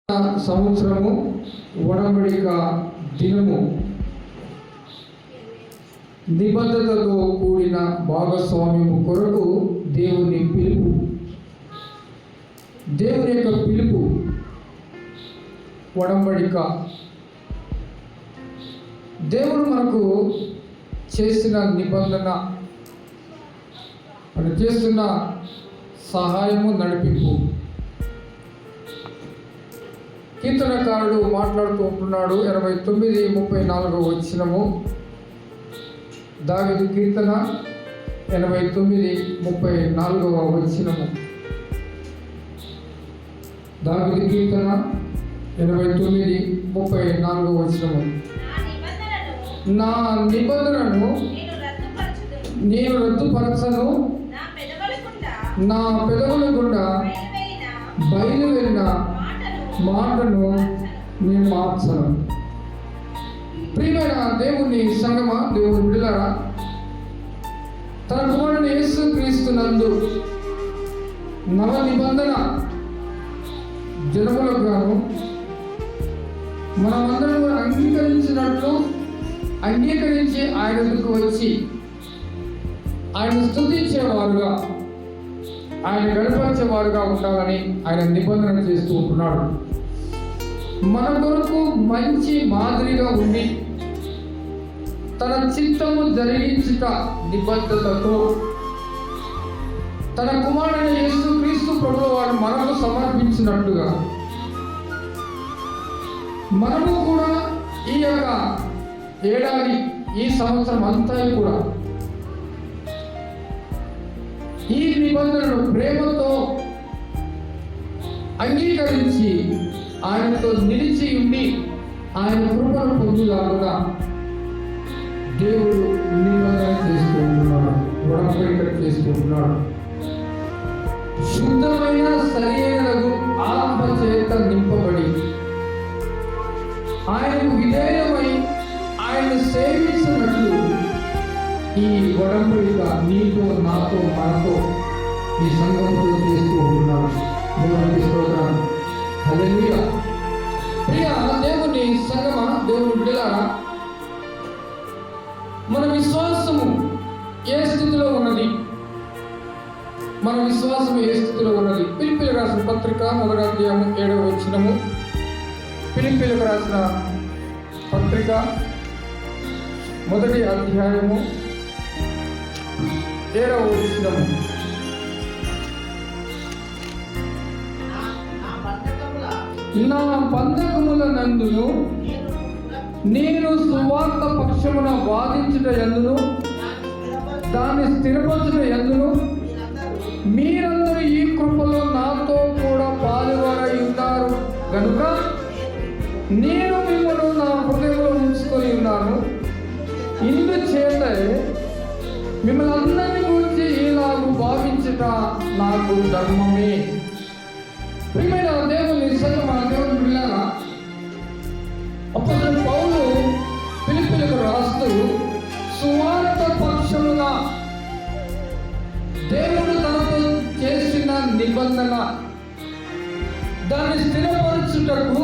సంవత్సరము ఒడంబడిక దినము నిబద్ధతతో కూడిన భాగస్వామ్యము కొరకు దేవుని పిలుపు, దేవుని యొక్క పిలుపు ఒడంబడిక. దేవుడు మనకు చేసిన నిబంధన, మనం చేస్తున్న సహాయము, నడిపింపు. కీర్తనకారుడు మాట్లాడుతూ ఉంటున్నాడు. 89:34 వచనము, దావీదు కీర్తన 89:34 వచనము. దావీదు కీర్తన 89:34 వచనము. నా నిబంధనను నేను రద్దుపరచను, నా పెదవుల గుండా బయలువెళ్ళిన మాటను నేను మార్చను. ప్రియమైన దేవుని సంగమా, దేవుని బిడ్డలారా, తన కుమారుని యేసుక్రీస్తునందు నవ నిబంధన జనములకు గాను మనమందరం కూడా అంగీకరించి ఆయన ఎదుకు వచ్చి ఆయన స్తుతించేవారుగా, ఆయన గడపరిచేవారుగా ఉండాలని ఆయన నిబంధన చేస్తూ ఉంటున్నాడు. మన కొరకు మంచి మాదిరిగా ఉండి తన చిత్తము జరిగించుట నిబద్ధతతో తన కుమారుడైన యేసుక్రీస్తు ప్రభువు వారు మనకు సమర్పించినట్టుగా మనము కూడా ఈ యొక్క ఏడాది, ఈ సంవత్సరం అంతా కూడా ఈ నిబంధనను ప్రేమతో అంగీకరించి ఆయనతో నిలిచి ఉండి ఆయన కృపను పొందులాగా దేవుడు నిబంధన చేస్తూ ఉంటున్నాడు, ఒడంబడిక చేస్తూ ఉంటున్నాడు. శుద్ధమైన సరైనకు ఆత్మ చేత నింపబడి ఆయనకు విధేయమై ఆయన సేవించినట్లు ఈ ఒడంబడిక నీతో, నాతో, మనతో, ఈ సంఘంతో చేస్తూ ఉంటున్నాడు. దేవునికి స్తోత్రం. హల్లెలూయా. ప్రియ దేవుని సంగమా, దేవుని బిడ్డలారా, మన విశ్వాసము ఏ స్థితిలో ఉన్నది? మన విశ్వాసము ఏ స్థితిలో ఉన్నది? ఫిలిప్పీయులకు రాసిన పత్రిక 1వ అధ్యాయము 7వ వచనము. ఫిలిప్పీయులకు రాసిన పత్రిక 1వ అధ్యాయము 7వ వచనము. నా బంధకముల నందును నేను సువార్త పక్షమున వాదించుట యందును దాన్ని స్థిరపరచుట యందును మీరందరూ ఈ కృపలో నాతో కూడా పాలువారై ఉన్నారు కనుక నేను మిమ్మల్ని నా హృదయంలో ఉంచుకొని ఉన్నాను. ఇందుచేత మిమ్మల్ని అందరినీ గురించి ఇలాగూ భావించుట నాకు ధర్మమే. ప్రియమైన దేవుని సంగమా, దేవుని బిడ్డలారా, అపోస్తలుడైన పౌలు ఫిలిప్పీయులకు రాస్తూ సువార్త పక్షమున దేవుడు తనతో చేసిన నిబంధన దాన్ని స్థిరపరచుటకు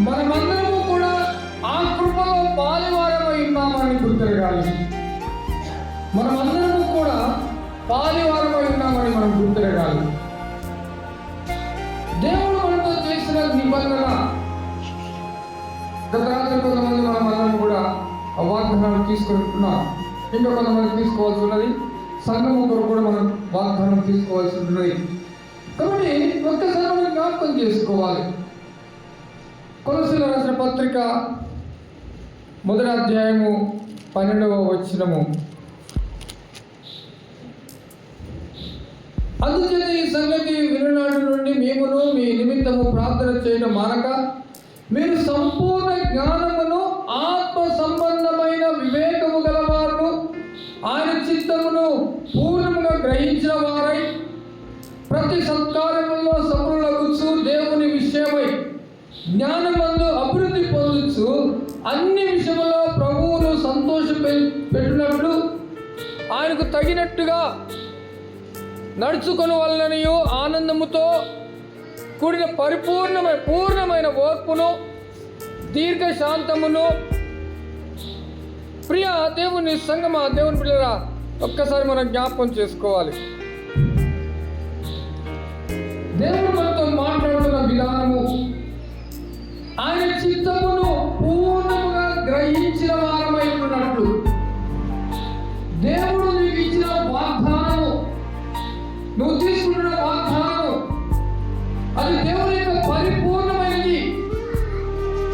మనమందరము కూడా ఆ కృపలో పాలివారమై ఉన్నామని గుర్తిరగాలి. మనమందరము కూడా పాలివారమై ఉన్నామని మనం గుర్తిరగాలి. దేవుడు మనతో చేసిన నిబంధన, గత రాత్రి కొంతమంది మనమందరం కూడా వాగ్దానాలు తీసుకుంటున్నాం. ఇంకా కొంతమంది తీసుకోవాల్సి ఉన్నది. సంఘము కొరకు కూడా మనం వాగ్దానం తీసుకోవాల్సి ఉన్నది. కాబట్టి ఒక్కసారి మనం జ్ఞాపకం చేసుకోవాలి. కొలస్సీయులకు రాసిన పత్రిక 1వ అధ్యాయము 12వ వచనము. అందుచేత ఈ సంగతి విననాటి నుండి మేమును మీ నిమిత్తము ప్రార్థన చేయడం మానక మీరు సంపూర్ణ జ్ఞానమును ఆత్మ సంబంధమైన వివేకము గలవారు ఆయన చిత్తమును పూర్ణముగా గ్రహించిన వారై ప్రతి సత్కార్యములో సమృలగుచు దేవుని విషయమై జ్ఞానమందు అభివృద్ధి పొందుచు అన్ని విషయములో ప్రభువును సంతోష పెట్టినట్లు ఆయనకు తగినట్టుగా నడుచుకొని వలననియు ఆనందముతో కూడిన పూర్ణమైన ఓర్పును, దీర్ఘశాంతమును. ప్రియ దేవుని సంగమా, దేవుని పిల్లరా, ఒక్కసారి మనం జ్ఞాపకం చేసుకోవాలి. దేవుడు మనతో మాట్లాడుతున్న విధానము, ఆయన చిత్తమును పూర్ణముగా గ్రహించిన వారమై ఉన్నట్లు, దేవుడు నీకు ఇచ్చిన వాగ్దానము, నువ్వు తీసుకుంటున్న వాగ్దానము, అది దేవుని యొక్క పరిపూర్ణమైనది.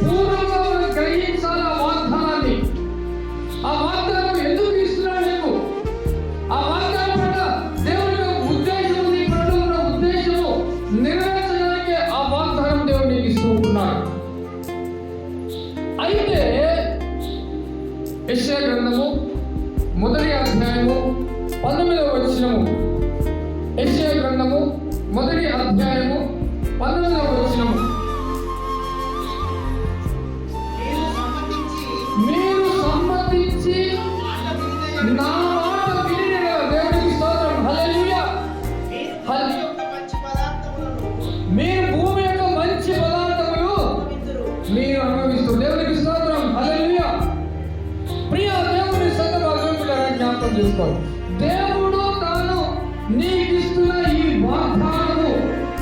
పూర్ణంగా మనం గ్రహించాలి ఆ వాగ్దానాన్ని. ఆ వాగ్దానం ఎందుకు ఇస్తున్నాడు నీకు? ఆ వాగ్దానం పట్ల దేవుని యొక్క ఉద్దేశం, నీ పట్ల ఉన్న ఉద్దేశము నెరవేర్చడానికి ఆ వాగ్దానం దేవుడు నీకు ఇస్తూ ఉంటున్నాడు. అయితే యెషయా గ్రంథము 1వ అధ్యాయము 19వ వచనము, యెషయా గ్రంథము 1వ అధ్యాయము 19వ వచనము, మీరు సమ్మతించి నా మాట విని, దేవునికి స్తోత్రం, హల్లెలూయా. మీరు భూమి యొక్క మంచి పదార్థములు మీరు అనుభవిస్తూ, దేవునికి స్తోత్రం, హల్లెలూయా. ప్రియ దేవుని సంగమాలను జ్ఞాపకం చేసుకోవాలి. దేవుడు తాను నీకిస్తున్న ఈ వాగ్దానము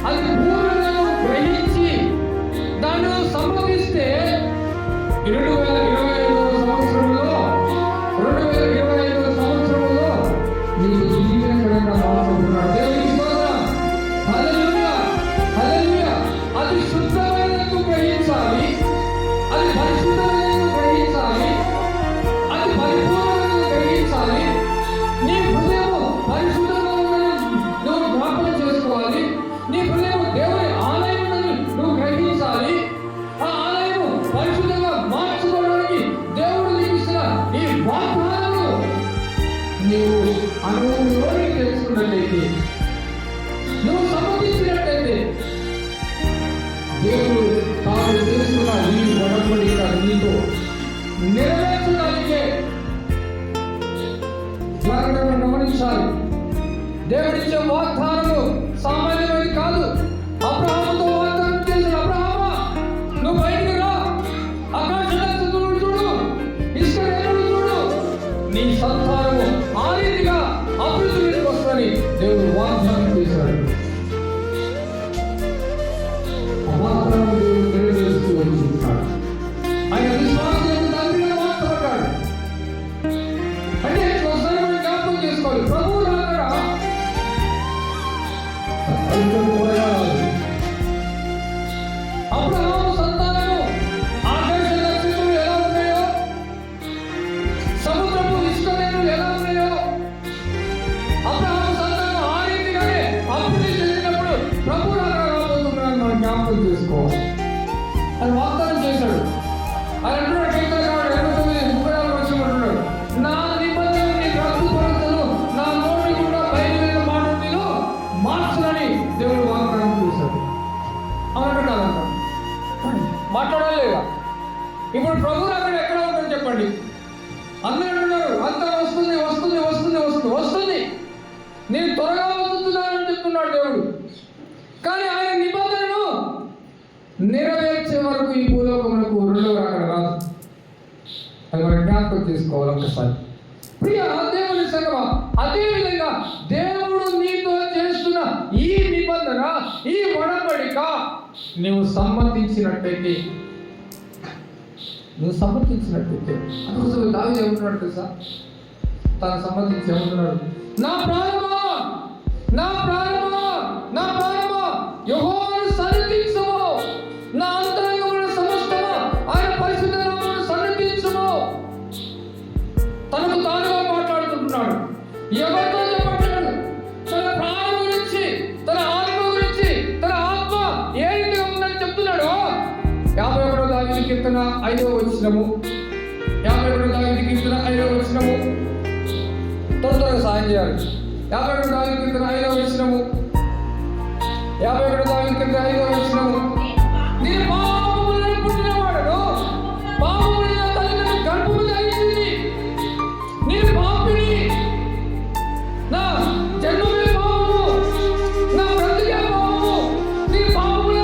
అది పూర్ణంగా గ్రహించి దాన్ని సమ్మతిస్తే 2025 సంవత్సరంలో నీకు జీవనకరంగా మాట్లాడుతున్నాడు. దేవునికి స్తోత్రం, హల్లెలూయా, హల్లెలూయా. అది శుద్ధమైనట్టు గ్రహించాలి, అది పరిశుద్ధమైనట్టు గ్రహించాలి, అది పరిపూర్ణమైనట్టు గ్రహించాలి. నీ హృదయం పరిశుద్ధంగా ఉందని నువ్వు జ్ఞాపకం చేసుకోవాలి. నీ హృదయం దేవుని ఆలయం నువ్వు గ్రహించాలి. ఆ ఆలయం పరిశుద్ధంగా మార్చుకోవడానికి దేవుడు నీకు ఇచ్చిన ఈ వాగ్దానము నీవు అనుభవంలోకి తెలుసుకున్నట్లయితే, నువ్వు సమ్మతించినట్లయితే, దేవుడు తాను తెలుసుకున్న ఈ ఒడంబడిక నీతో నెరవేర్చడానికే. జాగ్రత్తగా గమనించాలి. దేవుడిచ్చే వాగ్దానము సామాన్యమైనది కాదు. అబ్రహాముతో వాగ్దానం చేసిన, అబ్రహామా నువ్వు బయటికి రా, ఆకాశ నక్షత్రములను చూడు, ఇసుక రేణువులను చూడు, నీ సంతానము ఆ రీతిగా అభివృద్ధికి వస్తుందని దేవుడు వాగ్దానం చేశాడు. ఆ వాగ్దానం దేవుడు నెరవేరుస్తూ వచ్చున్నాడు. ఆయన విశ్వాసం తండ్రిగా మాట్లాడాడు. అంటే ఒకసారి మనం జ్ఞాపకం చేసుకోవాలి. ప్రభువు రాకడా అబ్రహాము సంతానము ఆకాశ నక్షత్రములు ఎలా ఉన్నాయో, సముద్రపు ఇసుక రేణువులు ఎలా ఉన్నాయో, అబ్రహాము సంతానం ఆ రీతిగానే అభివృద్ధి చెందినప్పుడు ప్రభువు రాబోతున్నాడని మనం జ్ఞాపకం చేసుకోవాలి. అది వాగ్దానం చేశాడు. ఆయన అంటున్నాడు, కీర్తనకారుడు 89:34 అంటున్నాడు, నా నిబంధన నీకు రద్దుపరచను, నా నోటి కూడా బయలుదేరిన మాట నీలో మార్చులని దేవుడు వాగ్దానం చేశాడు. అవునంటారంట, మాట్లాడాలి లేదా? ఇప్పుడు ప్రభు అక్కడ ఎక్కడ ఉంటుంది చెప్పండి? అందరూ అంటున్నారు అంతా వస్తుంది వస్తుంది వస్తుంది వస్తుంది వస్తుంది, నేను త్వరగా వస్తున్నానని చెప్తున్నాడు దేవుడు. కానీ ఆయన నిబంధనను నెరవేర్చే వరకు ఈ భూలోకములకు రెండవ రాకడ రాదు. అది మనం జ్ఞాపకం చేసుకోవాలి ఒకసారి. ప్రియ దేవుని సంగమా, అదేవిధంగా దేవుడు నీతో చేస్తున్న ఈ నిబంధన, ఈ ఒడంబడిక నువ్వు సమ్మతించినట్టయితే, అందుకోసం దావీదు ఏమంటున్నాడు తెలుసా? తాను సమ్మతించి ఏమంటున్నాడు, నా ప్రాణమా, నా ప్రాణమా, నా ప్రాణమా యెహోవాను సన్నిధించుము, నా అంతరంగమున సమస్తమా ఆయన పరిశుద్ధ నామమును సన్నిధించుము. తనకు తానుగా మాట్లాడుతున్నాడు. ఎవరితో చెప్పట్లేదు. తన ప్రాణం గురించి, తన ఆత్మ గురించి, తన ఆత్మ ఏ రీతిగా ఉందని చెప్తున్నాడు. 51వ దావీదు కీర్తన 5వ వచనము, 51వ దావీదు కీర్తన 5వ వచనము, త్వరగా సాయం చేయాలి. 51వ దావీదు కీర్తన 5వ వచనము, 51వ దావీదు కీర్తన 5వ వచనము, నేను పాపములో పుట్టినవాడను, పాపముల తల్లి నన్ను గర్భము ధరించింది, నేను పాపిని, నా జన్మమే పాపము, నా బ్రతుకే పాపము, నీ పాపముల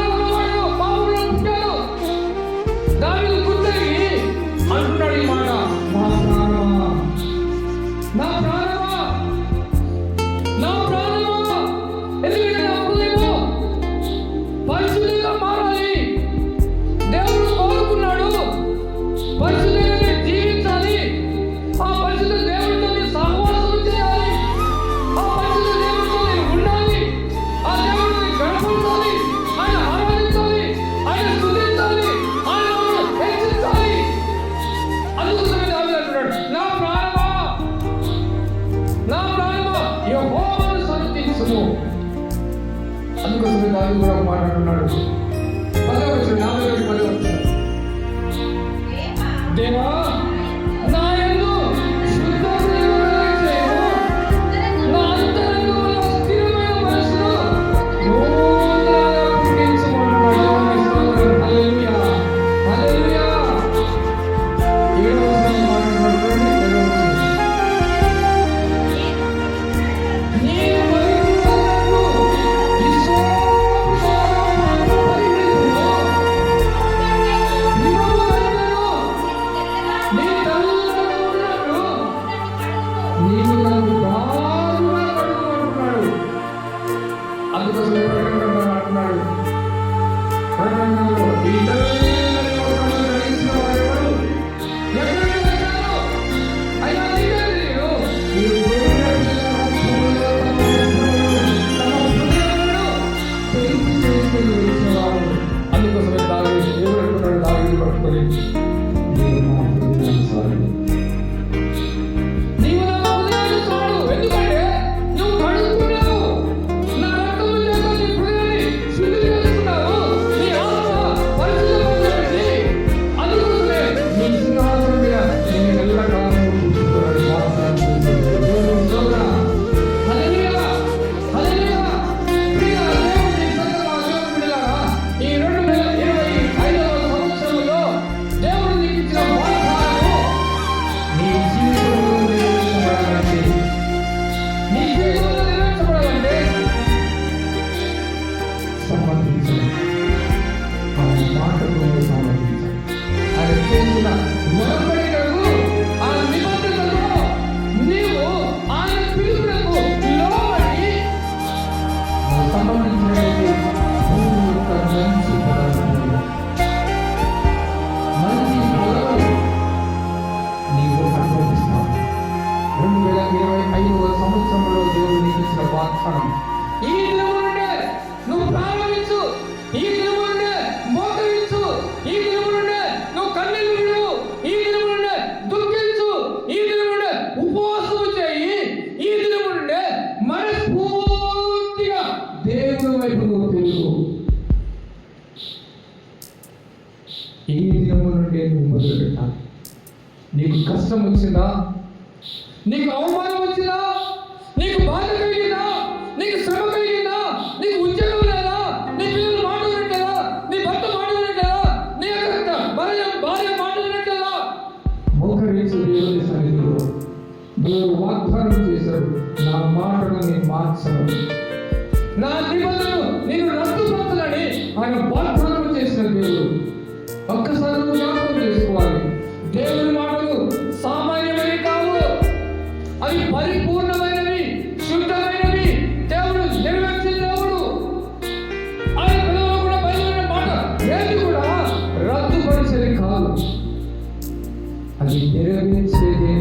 మీద వచ్చిన వారు. అందుకోసమే దావీదు దేవుడు అంటున్నాడు, దావీదు పట్టుకొని, నీవు నా హృదయాన్ని చాలు, నీవు నా హృదయాన్ని చాలు. ఎందుకంటే నువ్వు కడుగుతున్నావు, నా రక్తము చేత నీ హృదయాన్ని శుద్ధి చేస్తున్నావు, నీ ఆత్మ పరిశుద్ధపరచబడింది. అందుకోసమే నీ సింహాసనం మీద నేను ఎల్లకాలము కూర్చుంటున్నాడు. వాగ్దానం చేశాడు. దేవుని స్తోత్రం. హల్లెలూయా, హల్లెలూయా. ప్రియ దేవుని సంగమా, దేవుని బిడ్డలారా, ఈ 2025వ సంవత్సరంలో దేవుడు నీకు ఇచ్చిన వాగ్దానము నీ జీవితంలో నెరవేర్చబడాలంటే, నీ జీవితంలో నెరవేర్చబడాలంటే సమర్పించాలి. ఆయన మాటకు సమర్పించాలి. ఆయన చేసిన మొరపెట్టుటకు, ఆ నిబంధనలో నీవు ఆయన పిలుపునకు లోబడి సమర్పించినట్లయితే భూమి యొక్క మంచి ఫలాలు, మంచి ఫలాలు నీవు అనుభవిస్తావు. 2025వ సంవత్సరంలో దేవుడు నీకు ఇచ్చిన వాగ్దానం. ఈ దినము నుండే నువ్వు ప్రారంభించు, ఈ దినము నుండే మోకరించు, ఈ దినము నుండే నువ్వు కన్నీళ్లు విడువు, ఈ దినము నుండే దుఃఖించు, ఈ దినము నుండే ఉపవాసము చేయి, ఈ దినము నుండే మనస్ఫూర్తిగా దేవుని వైపు నువ్వు తిరుగు. ఈ దినము నుండే నువ్వు మొదలు పెట్టాలి. నీకు కష్టం వచ్చిందా, నీకు అవమానం వచ్చిందా, నీకు బాధ కలిగిందా, నీకు శ్రమ కలిగిందా, నీకు ఉద్యోగం లేదా, నీ పిల్లలు మాట వినట్లేదా, నీ భర్త మాట వినట్లేదా, నీ యొక్క భార్య మాట వినట్లేదా, మోకరించి దేవుని సన్నిధిలో దేవుడు వాగ్దానం చేశాడు, నా మాటను నేను మార్చను, నా నిబంధనను నేను రద్దుపరచనని ఆయన వాగ్దానం చేసిన దేవుడు. ఒక్కసారి నువ్వు జ్ఞాపకం చేసుకోవాలి. దేవుని మాటలు సామాన్యమైనవి కావు, అవి పరిపూర్ణమైనవి, శుద్ధమైనవి. దేవుడు నెరవేర్చిన దేవుడు. ఆయన పిల్లలు కూడా బయలుదేరిన మాట ఏది కూడా రద్దుపరిచేది కాదు, అది నెరవేర్చేది.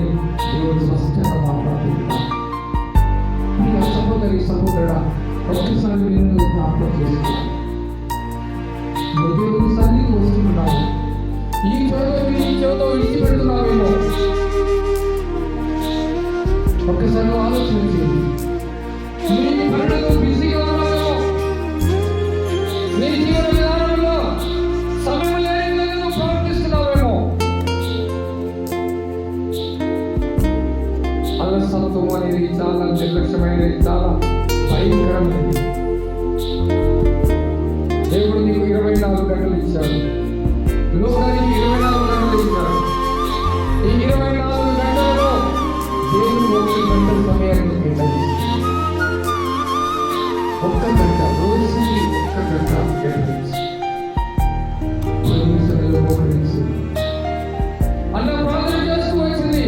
దేవుడు స్పష్టంగా మాట్లాడుతున్నాడు. నీ సహోదరుడా, ఒక్కసారి నేను జ్ఞాపకం చేసుకోవాలి. నువ్వు దేవుని సన్నిధికి వస్తున్నావు, ఈ చెవితో విడిచిపెడుతున్నావేమో. ఒక్కసారి ఆలోచించి, నీ పనులతో బిజీగా ఉన్నావేమో, నీ జీవన విధానంలో సమయం లేని నువ్వు ప్రవర్తిస్తున్నావేమో. అలసత్వం అనేది చాలా నిర్లక్ష్యమైనది, చాలా భయంకరమైనది. దేవుడు నీకు 24 గంటలు ఇచ్చాడు, లోకానికి 24 గంటలు ఇచ్చాడు. ఈ 24 గంటలలో దేవుడు 1 గంట సమయాన్ని కేటాయించి, 1 గంట రోజుకి 1 గంట కేటాయించి మోకరించి అన్న ప్రార్థన చేస్తూ వచ్చింది,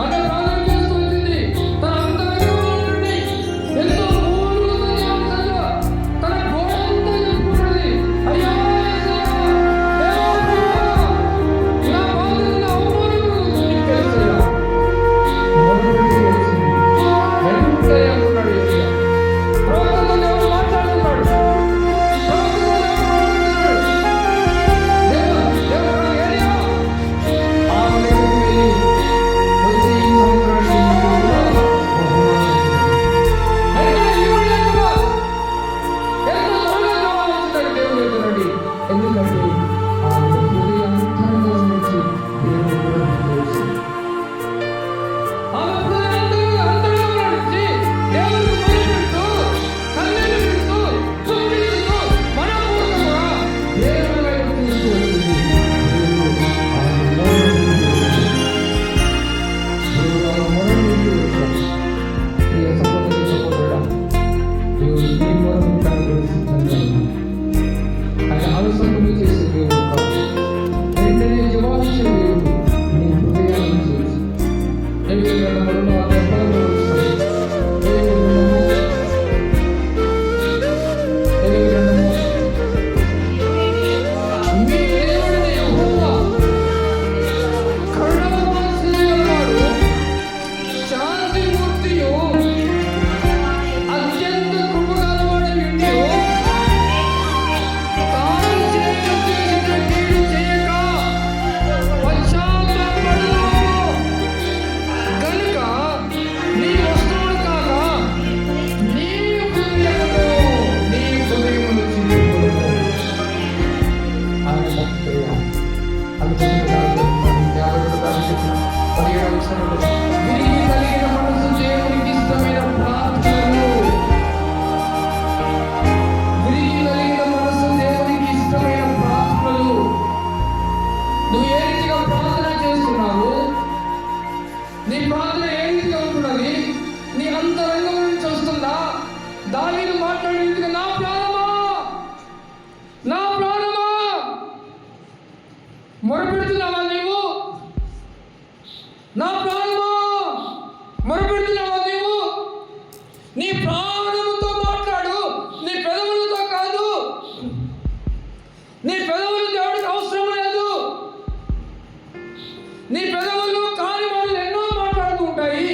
అన్న ప్రార్థన చేస్తూ వచ్చింది. తన అంతరంగంలో నుండి ఎంతో మూలుగుతున్న అంశంలో తన గోడంతా చెప్పుకుంటుంది. అయ్యా మొరపెడుతున్నావా నీవు? నా ప్రాణమా మొరపెడుతున్నావా నీవు? నీ ప్రాణముతో మాట్లాడు, నీ పెదవులతో కాదు. నీ పెదవులు దేవుడికి అవసరం లేదు. నీ పెదవులు కాని వాళ్ళు ఎన్నో మాట్లాడుతూ ఉంటాయి.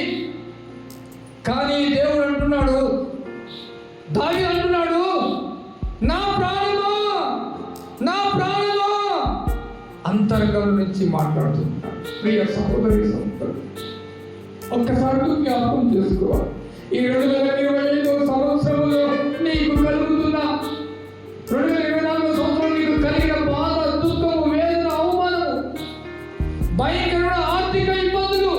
కానీ దేవుడు అంటున్నాడు, దావీదు అంటున్నాడు, నా ప్రాణమా నా ప్రాణమా అంతరంగం నుంచి మాట్లాడుతున్నాడు. ప్రియ సహోదరి సహోదరుడు, ఒక్కసారి జ్ఞాపకం చేసుకోవాలి. ఈ 2025 సంవత్సరంలో నీకు కలుగుతున్న 2024 సంవత్సరం నీకు కలిగిన బాధ, దుఃఖము, వేదన, అవమానము, భయంకరమైన ఆర్థిక ఇబ్బందులు,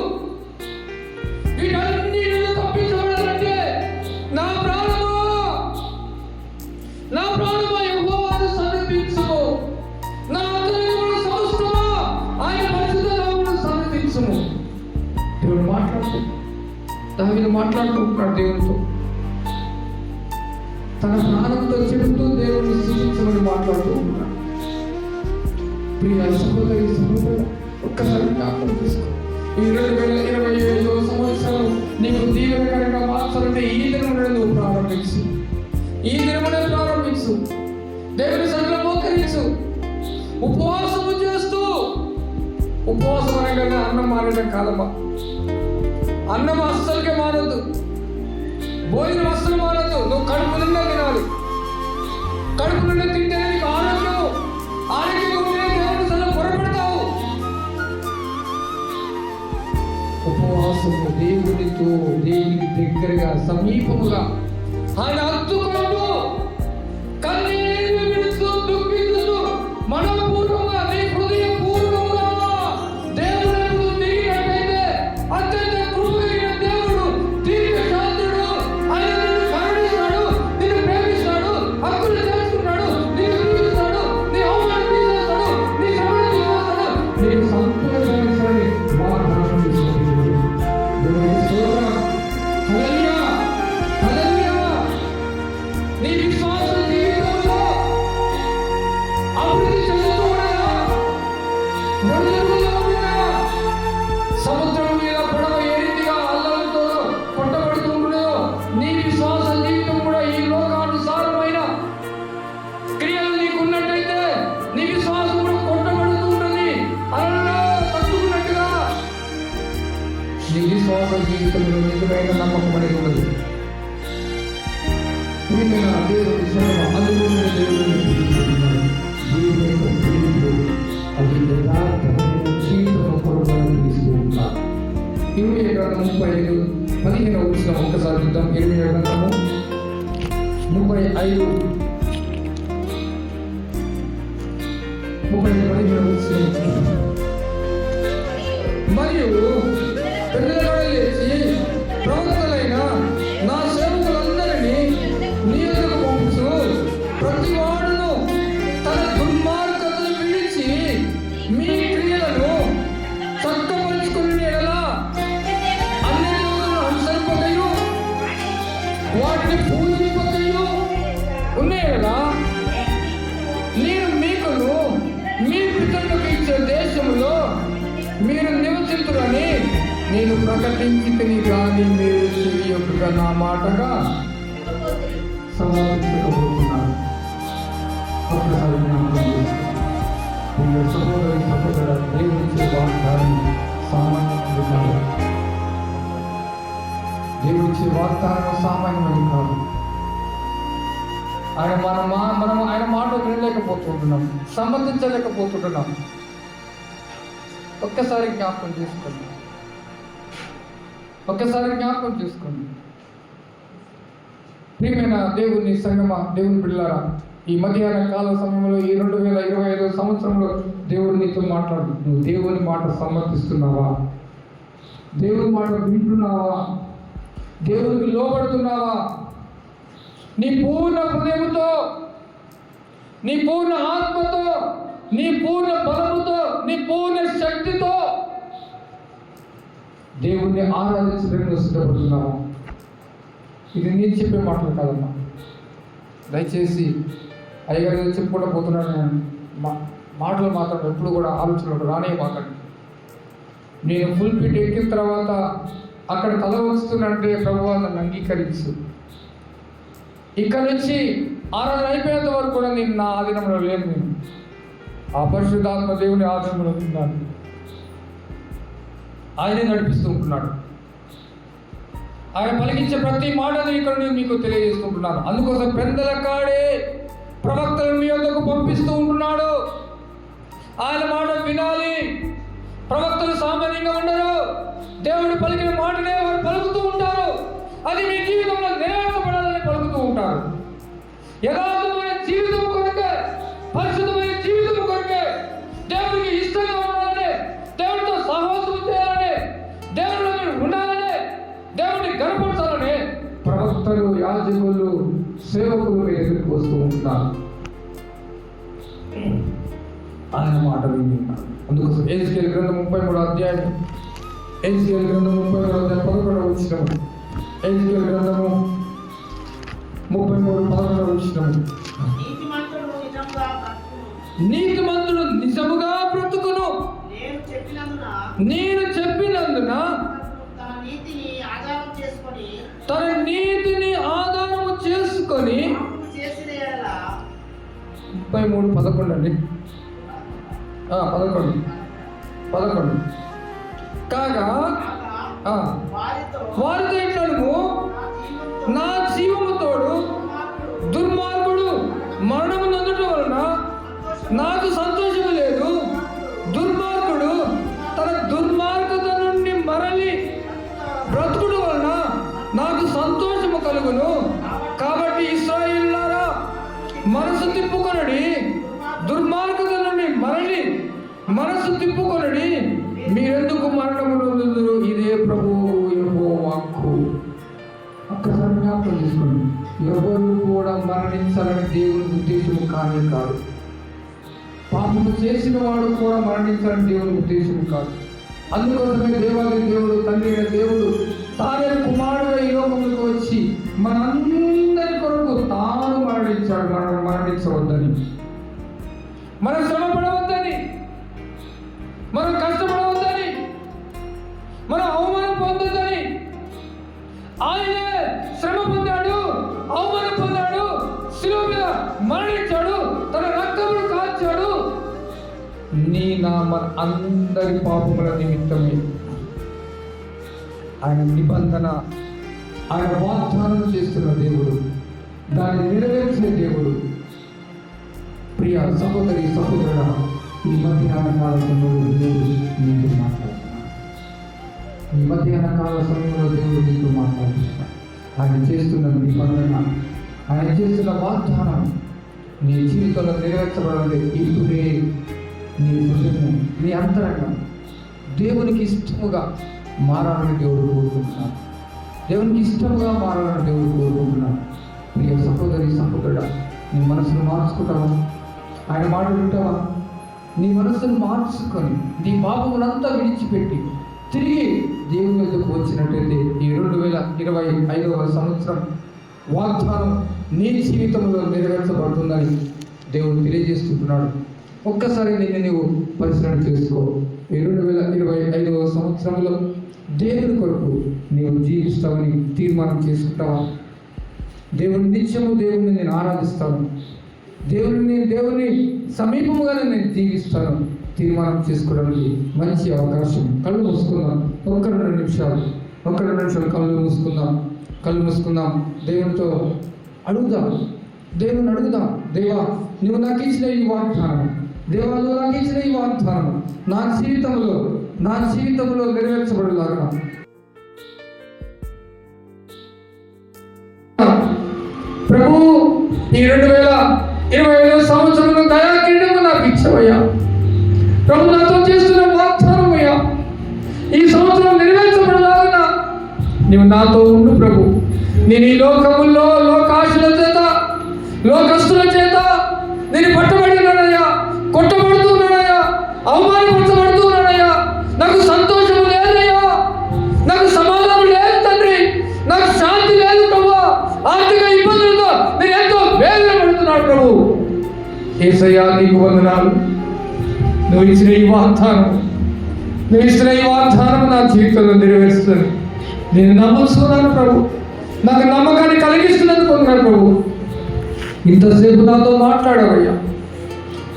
వీటన్ని నువ్వు తప్పించబడాలంటే నా ప్రాణమా యెహోవాను సన్నిధించుము, నా అంతరంగమున సమస్తమా ఆయన పరిశుద్ధ నామమును సన్నిధించుము. దేవుడు మాట్లాడుతున్నాడు, దావీదు మాట్లాడుతూ ఉంటాడు దేవునితో. తన ప్రాణంతో చెబుతూ దేవుడిని స్తుతించమని మాట్లాడుతూ ఉంటాడు. ప్రియ సహోదరి సహోదరుడు, ఒక్కసారి జ్ఞాపకం చేసుకో. ఈ 2025 సంవత్సరం నీకు దీవెనకరంగా మార్చాలంటే ఈ దినమునే నువ్వు ప్రారంభించు. ఈ దినమునే ప్రారంభించు. దేవుని సన్నిధిలో మోకరించు. ఉపవాసము చేస్తూ, ఉపవాసం అనగానే అన్నం మానేట కాలమా? అన్నం అస్సలకే మానద్దు, భోజనం అస్సలు మానద్దు. నువ్వు కడుపు నిండా తినాలి. కడుపు నిండా తింటేనే నీకు ఆరోగ్యంగా దేవుని సన్నిధిలో పొరపెడతావు. ఉపవాసము దేవునితో, దేవునికి దగ్గరగా, సమీపముగా ఆయన హత్తుకుంటూ, కన్నీళ్లు విడుస్తూ, దుఃఖిస్తూ, మనపూర్వకంగా, నీ హృదయపూర్వకంగా దేవుని వైపు తిరిగినట్లయితే అత్యంత కృప కలిగిన దేవుడు, దీర్ఘశాంతుడు, ఆయన నిన్ను కరుణిస్తాడు, నిన్ను ప్రేమిస్తాడు, హక్కులు చేసుకుంటాడు, నిన్ను ప్రేమిస్తాడు, నీ అవమానం తీసేస్తాడు, నీ శ్రమను తీసేస్తాడు, నీకు సంతోషాన్ని వాగ్దానం చేస్తాడు. దేవుని స్తోత్రం. హల్లెలూయా, హల్లెలూయా. నీ విశ్వాస జీవితంలో అభివృద్ధి చెందుతూ ఉండగా, ఒడిదుడుకుల్లో ఉండగా, సముద్రం మీద పడవ ఏ రీతిగా అల్లలతో కొట్టబడుతూ ఉండదో, నీ విశ్వాస జీవితం కూడా ఈ లోకానుసారమైన క్రియలు నీకున్నట్టయితే నీ విశ్వాసం కూడా కొట్టబడుతూ ఉంటుంది. అలా తట్టుకున్నట్టుగా నీ విశ్వాస జీవితంలో నిజమైన నమ్మకం అనేది ఉండదు. దేవుడి సేవ అందులోనే దేవుడిని పిలుస్తున్నాడు. దేవుని యొక్క పిలుపులు అది యథార్థమైన జీవితం కొరబడి తీసుకు ఉంటారు. 20 గ్రంథం 35:15 వచ్చిన ఒక్కసారి చూద్దాం. 20 గ్రంథము 35:15 వచ్చిన మరియు పెద్దలుగా లేచి ప్రవక్తలైన నా సేవకులందరినీ నీ యొద్దకు పంపుచు, ప్రతివాడును తన దుర్మార్గతను విడిచి మీ క్రియలను చక్కపరుచుకుని ఎడల అన్ని దేవులను అనుసరింపకయు వాటిని పూజింపకయు ఉన్న ఎడల నేను మీకును మీ పితరులకు ఇచ్చే దేశములో మీరు నివసించురని నేను ప్రకటించితిని, కానీ మీరు చెవియొక్కగా నా మాటగా సమర్పించకపోతున్నాను. ఒక్కసారి జ్ఞాపకం చేసుకో. ప్రియ సహోదరి సహోదర, దేవుడిచ్చే వాగ్దానం సామాన్యమైనది కాదు. దేవుడిచ్చే వాగ్దానం సామాన్యమైనది కాదు. మనం ఆయన మాట వినలేకపోతుంటున్నాం, సమర్థించలేకపోతుంటున్నాం. ఒక్కసారి జ్ఞాపకం చేసుకోండి. ప్రియమైన దేవుని సంగమా, దేవుని బిడ్డలారా, ఈ మధ్యాహ్న కాల సమయంలో ఈ 2025 సంవత్సరంలో దేవుడు నీతో మాట్లాడు. నువ్వు దేవుని మాట సమర్థిస్తున్నావా? దేవుని మాట వింటున్నావా? దేవునికి లోబడుతున్నావా? నీ పూర్ణ హృదయముతో, నీ పూర్ణ ఆత్మతో, నీ పూర్ణ బలముతో, నీ పూర్ణ శక్తితో దేవుణ్ణి ఆరాధించడానికి సిద్ధపడుతున్నావా? ఇది నేను చెప్పే మాటలు కాదమ్మా. దయచేసి అయ్యగారు చెప్పుకుంటూ పోతున్నాను. మాటలు మాత్రం ఎప్పుడు కూడా ఆలోచనలు రానే మాకండి. నేను ఫుల్ పిట్ ఎక్కిన తర్వాత అక్కడ తల వస్తుందంటే ప్రభువా నన్ను అంగీకరించు. ఇక్కడ నుంచి ఆరాధన అయిపోయేంత వరకు కూడా నేను నా ఆధీనంలో లేను. నేను ఆ పరిశుద్ధాత్మ దేవుని ఆధీనంలో ఉన్నాను. ఆయనే నడిపిస్తూ ఉంటున్నాడు. ఆయన పలికించే ప్రతి మాటను ఇక్కడ నేను మీకు తెలియజేసుకుంటున్నాను. అందుకోసం పెద్దల కాడే ప్రవక్తలను మీ వద్దకు పంపిస్తూ ఉంటున్నాడు. ఆయన మాట వినాలి. ప్రవక్తలు సామాన్యంగా ఉండరు. దేవుడు పలికిన మాటనే వారు పలుకుతూ ఉంటారు. అది మీ జీవితంలో నెరవేర్చబడాలని పలుకుతూ ఉంటారు. యథార్థమైన జీవితం కొరకే, పరిశుద్ధమైన జీవితం కొరకే, దేవుడికి ఇష్టంగా ఉండాలని, దేవుడితో సహవాసం చేయాలని, దేవుడిలో మీరు ఉండాలని, దేవుడిని గర్వపరచాలని ప్రవక్తలు, యాజకులు, సేవకులు మీ దగ్గరికి వస్తూ ఉంటారు. ఆయన మాట వింటున్నారు. అందుకోసం ఎహెజ్కేలు గ్రంథం 33వ అధ్యాయం, ఎహెజ్కేలు గ్రంథం 33వ అధ్యాయం 11వ వచనం, ఎహెజ్కేలు గ్రంథము 33:11వ వచనం. నీతిమంతుడు నిజముగా బ్రతుకును, నేను చెప్పినందున తన నీతిని ఆధారము చేసుకొని 33:11 అండి. 11 కాగా వారితో ఇట్లను నా జీవముతోడు దుర్మార్గుడు మరణము నందుట వలన నాకు సంతోషము లేదు. దుర్మార్గుడు తన దుర్మార్గత నుండి మరలి బ్రతుకుడు వలన నాకు సంతోషము కలుగును. కాబట్టి ఇశ్రాయేలులారా మనసు తిప్పుకొనడి, దుర్మార్గత నుండి మరలి మనసు తిప్పుకొనడి, మీరెందుకు మరణము నొందుదురు? ఇదే ప్రభువు యెహోవా వాక్కు. ఒక్కసారి జ్ఞాపకం చేసుకోండి. ఎవరు కూడా మరణించాలని దేవుని ఉద్దేశము కానే కాదు. పాపము చేసిన వాడు కూడా మరణించాలని దేవుని ఉద్దేశము కాదు. అందుకోసమే దేవాలయ దేవుడు, తండ్రి అయిన దేవుడు తానే కుమారుడు ఈ లోకములకు వచ్చి మనందరి కొరకు తాను మరణించాడు. మనం మరణించవద్దని, మనం శ్రమ పడవద్దని, మనం కష్టపడవద్దని, మనం అవమానం పొందొద్దని. ఆయనే శ్రమ పొందాడు, అవమానం పొందాడు, శిలువ మీద మరణించాడు, తన రక్తమును కాచాడు. నీ నా మన అందరి పాపముల నిమిత్తమే. ఆయన నిబంధన, ఆయన వాగ్దానం చేస్తున్న దేవుడు, దాన్ని నెరవేర్చే దేవుడు. ప్రియ సహోదరి సహోదరుడా, ఈ మధ్యాహ్న కాల సమయంలో దేవుడు నీతో మాట్లాడుతున్నాడు. ఈ మధ్యాహ్న కాల సమయంలో దేవుడు నీతో మాట్లాడుతున్నాడు. ఆయన చేస్తున్న నిబంధన, ఆయన చేస్తున్న వాగ్దానం నీ జీవితంలో నెరవేర్చబడాలి. ఇప్పుడే నీ హృదయము, నీ అంతరంగం దేవునికి ఇష్టముగా మారాలని దేవుడు కోరుకుంటున్నాడు. దేవునికి ఇష్టముగా మారాలని దేవుడు కోరుకుంటున్నాడు. ప్రియ సహోదరి సహోదరుడా, నీ మనసును మార్చుకుంటావా? ఆయన మాట వింటావా? నీ మనసును మార్చుకొని నీ పాపములంతా విడిచిపెట్టి తిరిగి దేవుని వద్దకు వచ్చినట్టయితే ఈ 2025వ సంవత్సరం వాగ్దానం నీ జీవితంలో నెరవేర్చబడుతుందని దేవుడు తెలియజేస్తున్నాడు. ఒక్కసారి నిన్ను నీవు పరిశీలన చేసుకో. ఈ 2025వ సంవత్సరంలో దేవుని కొరకు నీవు జీవిస్తావని తీర్మానం చేసుకుంటావా? దేవుని నిత్యము దేవుణ్ణి నేను ఆరాధిస్తాను, దేవుని సమీపముగానే నేను జీవిస్తాను తీర్మానం చేసుకోవడానికి మంచి అవకాశం. కళ్ళు మూసుకుందాం. ఒక్క 2 నిమిషాలు కళ్ళు మూసుకుందాం. దేవునితో అడుగుదాం, దేవుని అడుగుదాం. దేవా, నువ్వు నాకు ఇచ్చిన ఈ వాగ్దానం, దేవా నువ్వు నాకు ఇచ్చిన ఈ వాగ్దానం నా జీవితంలో నెరవేర్చబడేలాగా ప్రభు ఈ 2025 సంవత్సరంలో దయాకిరీటము నాకు ఇచ్చవయ్యా. ప్రభు నాతో చేస్తున్న వాగ్దానం అయ్యా, ఈ సంవత్సరం నెరవేర్చబడేలాగా నీవు నాతో ఉండు ప్రభు. నేను ఈ లోకముల్లో లోకాశల చేత, లోకస్తుల చేత నేను పట్టబడినానయ్యా, కొట్టబడుతున్నానయ్యా, అవమానపరచబడుతున్నానయ్యా. నాకు సంతోషం లేదయ్యా, నాకు సమాధానం లేదు తండ్రి, నాకు శాంతి లేదు ప్రభు. ఆర్థిక ఇబ్బందులతో నేను ఎంతో వేదన పడుతున్నాను ప్రభు. యేసయ్యా నీకు వందనాలు, నువ్వు ఇచ్చిన ఈ వాగ్దానం నా జీవితంలో నెరవేరుస్తుంది. నేను నమ్ముతున్నాను ప్రభు. నాకు నమ్మకాన్ని కలిగిస్తున్నందుకు పొందాను ప్రభు. ఇంతసేపు నాతో మాట్లాడవయ్యా,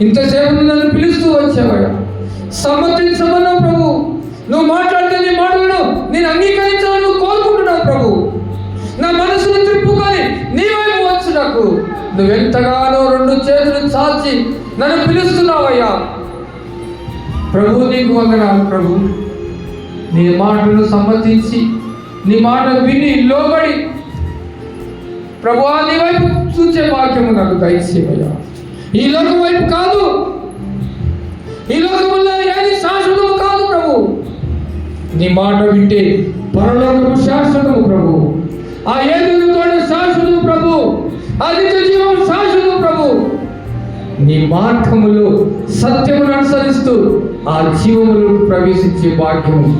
ఇంతసేపు నన్ను పిలుస్తూ వచ్చావయ్యా. సమ్మతించమన్నావు ప్రభు. నువ్వు మాట్లాడితే నీ మాటలను నేను అంగీకరించాలని నువ్వు కోరుకుంటున్నావు ప్రభు. నా మనసును త్రిప్పుకొని నీ వైపు వచ్చు. నాకు నువ్వెంతగానో 2 చేతులు చాచి నన్ను పిలుస్తున్నావయ్యా ప్రభు. నీకు వందనాలు ప్రభు. నీ మాటలను సమ్మతించి నీ మాట విని లోబడి ప్రభు నీ వైపు చూసే వాక్యము నాకు దయచేయమయ్యా. ఈ లోకం వైపు కాదు, ఈ లోకములో ఏది శాశ్వతము కాదు ప్రభు. నీ మాట వింటే పరలోకము శాశ్వతము ప్రభు. ఆ ఏదుతో శాశ్వతము ప్రభు. ఆ నిత్య జీవం శాశ్వతము ప్రభు. నీ మార్గములో సత్యమును అనుసరిస్తూ ఆ జీవములు ప్రవేశించే భాగ్యము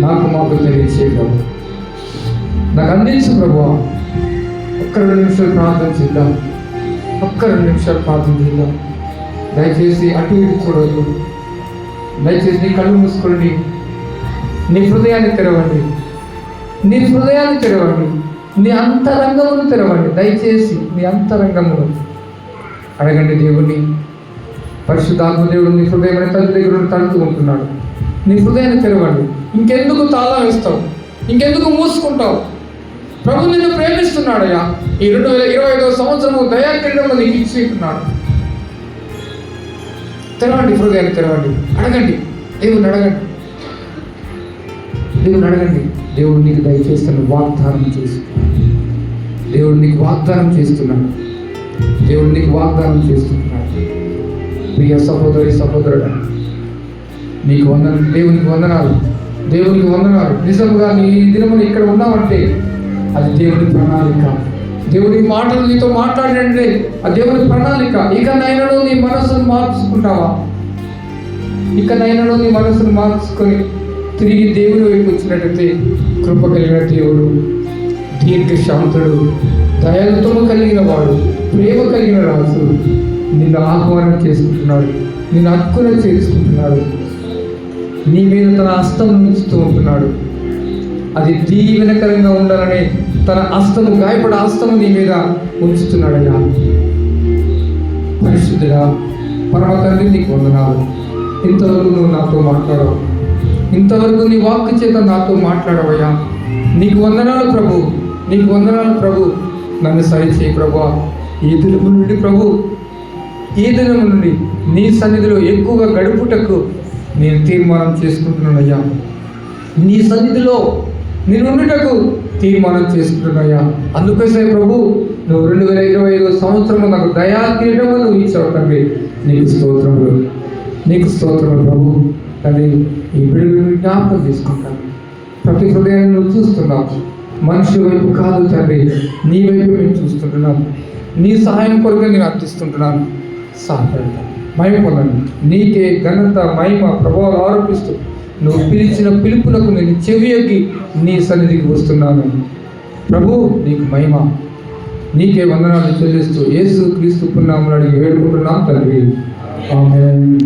మాకు తెలియచే ప్రభు. నాకు అందించు ప్రభు. ఒక్క 2 నిమిషాలు ప్రార్థన చేద్దాం. ఒక్క 2 నిమిషాలు ప్రార్థన చేద్దాం. దయచేసి అటు ఇటు చూడవద్దు. దయచేసి నీ కళ్ళు మూసుకోండి. నీ హృదయాన్ని తెరవండి. నీ హృదయాన్ని తెరవండి. నీ అంతరంగమును తెరవండి. దయచేసి నీ అంతరంగమును అడగండి దేవుణ్ణి. పరిశుద్ధాత్మ దేవుడు నీ హృదయమైన తల్లి దగ్గర తడుతూ ఉంటున్నాడు. నీ హృదయాన్ని తెరవండి. ఇంకెందుకు తాళం వేస్తావు? ఇంకెందుకు మూసుకుంటావు? ప్రభు నిన్ను ప్రేమిస్తున్నాడయ్యా. ఈ 2025వ సంవత్సరము దయాకిరణము నీకు ఇచ్చుకుంటున్నాడు. తెరవండి, హృదయాన్ని తెరవండి. అడగండి, దేవుని అడగండి. దేవుని అడగండి. దేవుడు నీకు దయచేస్తున్న వాగ్దానం చేస్తున్నాడు. దేవుడు నీకు వాగ్దానం చేస్తున్నాడు. దేవుడు నీకు వాగ్దానం చేస్తున్నాడు. ప్రియ సహోదరి సహోదరుడు, నీకు వందనాలు. దేవునికి వందనాలు. దేవునికి వందనాలు. నిజంగా నీ దినమున ఇక్కడ ఉన్నావంటే అది దేవుని ప్రణాళిక. దేవుని మాటలు నీతో మాట్లాడండి. ఆ దేవుని ప్రణాళిక. ఇకనైనాను నీ మనసును మార్చుకుంటావా? ఇకనైనాను నీ మనసును మార్చుకొని తిరిగి దేవుని వైపు వచ్చినట్టయితే కృప కలిగిన దేవుడు, దీర్ఘశాంతుడు, దయాలతో కలిగిన వాడు, ప్రేమ కలిగిన రాజు నిన్ను ఆహ్వానం చేసుకుంటున్నాడు. నిన్ను హక్కున చేసుకుంటున్నాడు. నీ మీద తన హస్తం ఉంచుతూ ఉంటున్నాడు. అది దీవెనకరంగా ఉండాలని తన హస్తము, గాయపడ హస్తము నీ మీద ఉంచుతున్నాడయ్యా. పరిశుద్ధుడా, పరమ తండ్రి నీకు వందనాలు. ఇంతవరకు నువ్వు నాతో మాట్లాడవు. ఇంతవరకు నీ వాక్కు చేత నాతో మాట్లాడవయ్యా. నీకు వందనాలు ప్రభు. నీకు వందనాలు ప్రభు. నన్ను సరిచేయి ప్రభు. ఈ దినము నుండి ప్రభు, ఈ దినము నుండి నీ సన్నిధిలో ఎక్కువగా గడుపుటకు నేను తీర్మానం చేసుకుంటున్నానయ్యా. నీ సన్నిధిలో నేను ఉండుటకు తీర్మానం చేసుకుంటున్నాయా. అందుకోసమే ప్రభు నువ్వు 2025వ సంవత్సరము నాకు దయా కిరీటము నువ్వు ఇచ్చావు తండ్రి. నీకు స్తోత్రములు, నీకు స్తోత్రములు ప్రభు. తండ్రి, ఈ బిడ్డలను జ్ఞాపకం చేసుకుంటాను. ప్రతి హృదయాన్ని నువ్వు చూస్తున్నావు. మనిషి వైపు కాదు తండ్రి, నీ వైపు మేము చూస్తుంటున్నాను. నీ సహాయం కొరకు నేను అర్థిస్తుంటున్నాను. సహాయపడతాను. మహిమ పొందండి. నీకే ఘనత, మహిమ, ప్రభావం ఆరోపిస్తూ నువ్వు పిలిచిన పిలుపులకు నేను చెవియొగ్గి నీ సన్నిధికి వస్తున్నాను ప్రభు. నీకు మహిమ, నీకే వందనాలు చెల్లిస్తూ యేసు క్రీస్తు నామములో అడిగి వేడుకుంటున్నాం తండ్రి. ఆమేన్.